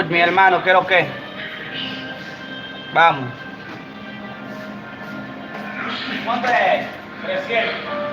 Salud, mi hermano, quiero que. Vamos. ¿Cuánto es? 300.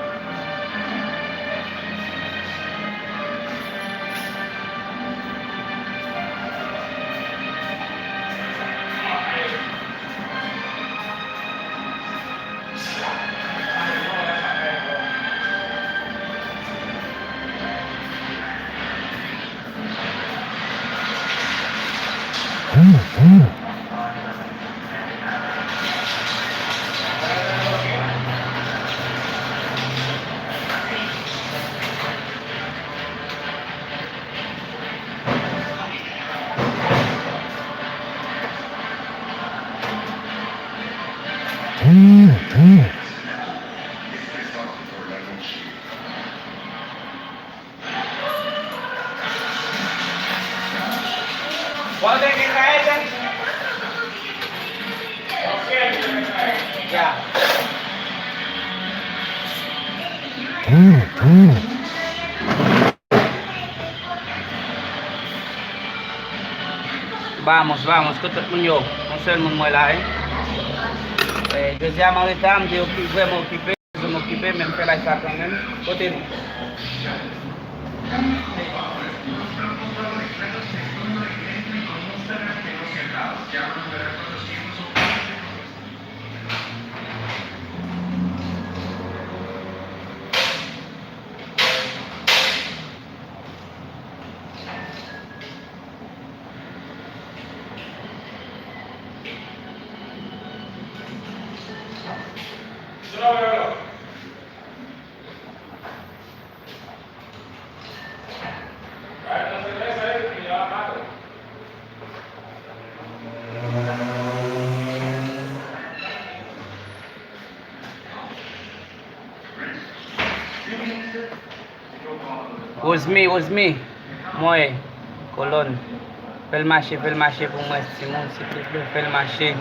¿Cuánto tiene que traerte? 200. Ya. Vamos, vamos, que yo, on se moi là, hein. Deuxième état, je vais m'occuper, mais je fais la ça quand même. Côté. Was me. Moi, colonne. Fais le marché pour moi, Simon, s'il te plaît, fais le marché.